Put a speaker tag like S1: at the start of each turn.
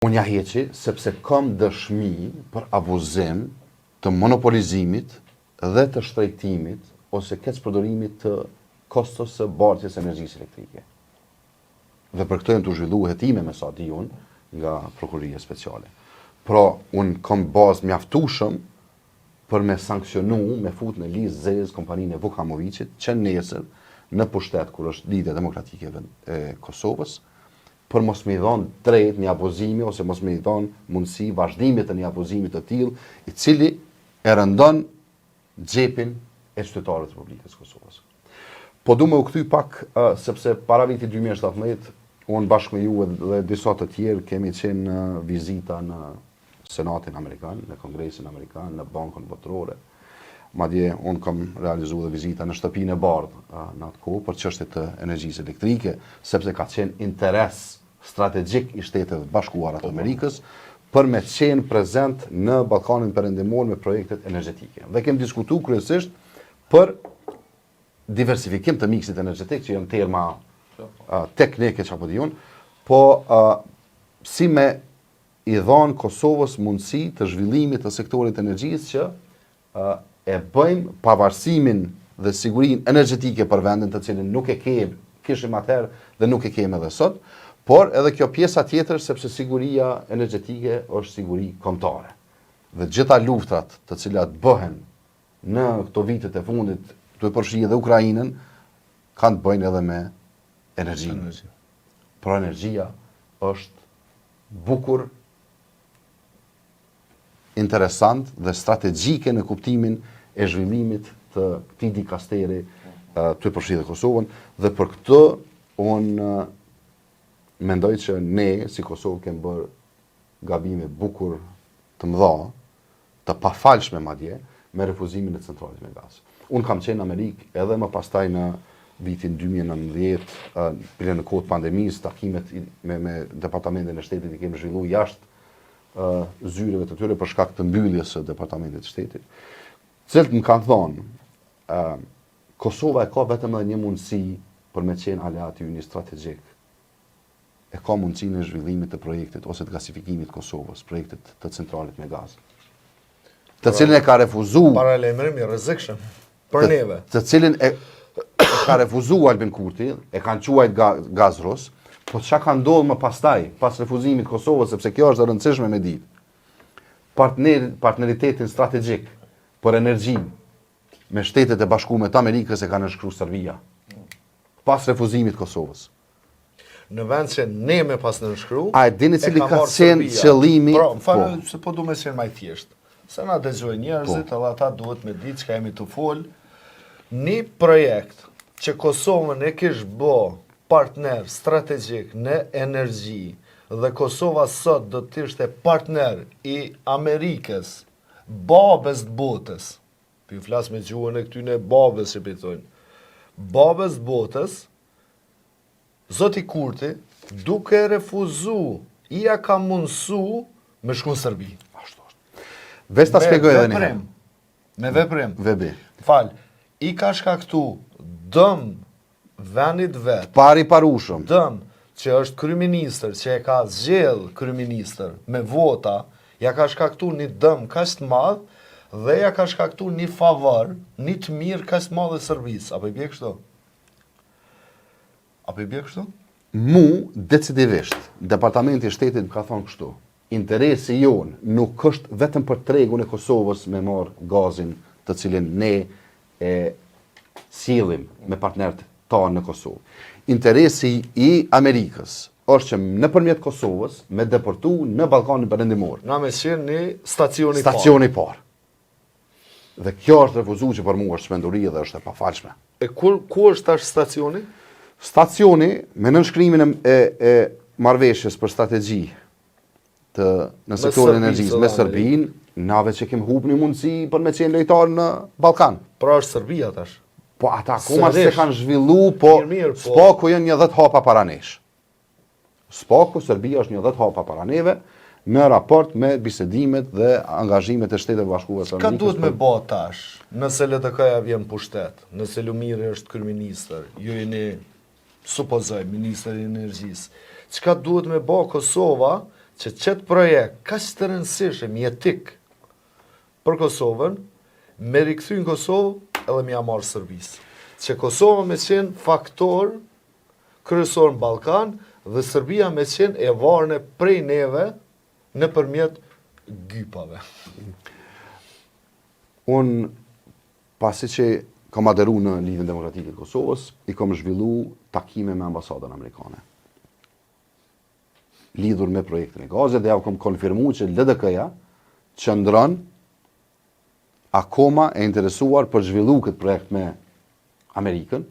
S1: Unë ja heqi sepse kam dëshmi për abuzim të monopolizimit dhe të shtrejtimit ose keq përdorimit të kostos së bartjes së energjisë elektrike. Dhe për këtë janë të zhvillu hetime me sa di unë nga prokuroria speciale. Pra, unë kam bazë mjaftueshëm për me sankcionu, me fut në listë zezë kompaninë e Vukamovicit, që nesër në pushtet kur është lidhja demokratike e Kosovës, për mos me i dhonë drejt një abuzimi ose mos me i dhonë mundësi vazhdimit të një abuzimit të tillë, i cili e rëndon xhepin e qytetarëve të Republikës Kosovës. Po du me u kthy pak, sepse para vitit 2017, unë bashkë me ju dhe disa të tjerë kemi qenë në vizita në Senatin Amerikan, në Kongresin Amerikan, në Bankën Botërore. Madje unë kam realizuar dhe vizita në shtëpinë e bardhë në atë kohë për çështjet të energjisë elektrike, sepse ka qenë interes strategjik i Shtetit Bashkuara të Amerikës për me qenë prezent në Ballkanin Perëndimor me projektet energjetike. Dhe kemi diskutuar kryesisht për diversifikim të miksit energjetik, që janë terma teknike që apo diun, po si me i dhonë Kosovës mundësi të zhvillimit të sektorit energjisë që e bëjmë pavarësimin dhe sigurinë energjetike për vendin të cilin nuk e kishim atëherë dhe nuk e kemi edhe sot, por edhe kjo pjesa tjetër sepse siguria energjetike është siguri kombëtare. Dhe gjitha luftrat të cilat bëhen në këto vitet e fundit, duhet përfshi edhe Ukrainën, kanë të bëjnë edhe me energjinë. Pra energjia është bukur, interesant dhe strategjike në kuptimin e zhvillimit të këtij dikasteri të përfshi dhe Kosovën, dhe për këtë unë mendoj që ne si Kosovë kemi bërë gabime bukur të mëdha, të pafalshme madje, me refuzimin e centralit me gaz. Unë kam qenë në Amerikë edhe më pastaj në vitin 2019, bile në kohë të pandemisë, takimet me departamentin e shtetit i kemi zhvilluar jashtë zyreve të tyre për shkak të mbylljes së departamentit të shtetit. Cilët më kanë thonë, Kosova e ka vetëm edhe një mundësi për me qenë aleati ynë strategjik. E ka mundësinë e zhvillimit të projektit ose të gasifikimit të Kosovës, projektit të centralit me gaz. Të cilin e ka refuzuar
S2: paralajmërim i rrezikshëm për neve.
S1: Të cilin e ka refuzuar Albin Kurti, e kanë quajtur gaz rus. Po çka ka ndodhur më pastaj, pas refuzimit të Kosovës, sepse kjo është e rëndësishme me ditë. Partneritetin strategjik për energji me Shtetet e Bashkuara të Amerikës e ka nënshkruar Serbia. Pas refuzimit të Kosovës.
S2: Në vend që ne me pas nënshkruar,
S1: a e dini cili ka qenë qëllimi?
S2: Pra, më falë, se po du me qenë më i thjeshtë. Se na dëgjojnë njerëzit, edhe ata duhet me ditë çka jemi të fol. Një projekt që Kosovën e kish bë partner strategjik në energji dhe Kosova sot do të ishte partner i Amerikës, babës të botës. Pi flas me gjuhën e këtyne babës që pitojnë. Babës të botës, Zoti Kurti, duke refuzu, ia ka mundësu me shku në Serbi.
S1: Veç ta shpjegoj edhe një.
S2: Me veprim.
S1: Vebi.
S2: Fal, i ka shkaktu dëm vendit vetë.
S1: Pari parushëm.
S2: Dëm që është kryeministër, që e ka zgjedh kryeministër me vota, ja ka shkaktu një dëm kaq të madh dhe ja ka shkaktu një favor, një të mirë kaq të madh e Serbisë. Apo i bie kështu? Apo i bie kështu?
S1: Mu, decidivisht, Departamenti i Shtetit më ka thonë kështu. Interesi jonë nuk është vetëm për tregun e Kosovës me marr gazin të cilin ne e sillim me partnerët tanë në Kosovë. Interesi i Amerikës është që nëpërmjet Kosovës me deportu në Ballkanin Perëndimor.
S2: Na me qenë një stacioni
S1: i parë. Dhe kjo është refuzuar që për mua është çmenduri dhe është e pafalshme.
S2: E ku është tash stacioni?
S1: Stacioni me nënshkrimin e marrëveshjes për strategji në sektorin e energjisë me Serbinë, nave që kemi humbur një mundësi për me qenë lojtar në Ballkan.
S2: Pra është Serbia tash.
S1: Po ata akoma se kanë zhvillu, po Spaku janë 10 hapa para nesh. Spaku, Serbia është 10 hapa para neve në raport me bisedimet dhe angazhimet e Shteteve Bashkuara të Amerikës.
S2: Ka duhet me bë tash, nëse LDK-ja vjen pushtet, nëse Lumiri është kryeministër, ju jeni supozoj ministri i energjisë. Çka duhet me bë Kosova që qëtë projekt ka që të rëndësishëm jetik për Kosovën, me rikëthy në Kosovë edhe me ja marë Serbisë. Që Kosova me qenë faktor kryesor në Ballkan dhe Serbia me qenë e varëne prej neve në përmjet gypave.
S1: Unë, pasi që kam aderu në Lidhjen Demokratike të Kosovës, i kam zhvillu takime me ambasadën amerikane. Lidhur me projektin e gazit dhe ja kam konfirmu që LDK-ja qëndron akoma e interesuar për zhvillu këtë projekt me Amerikën,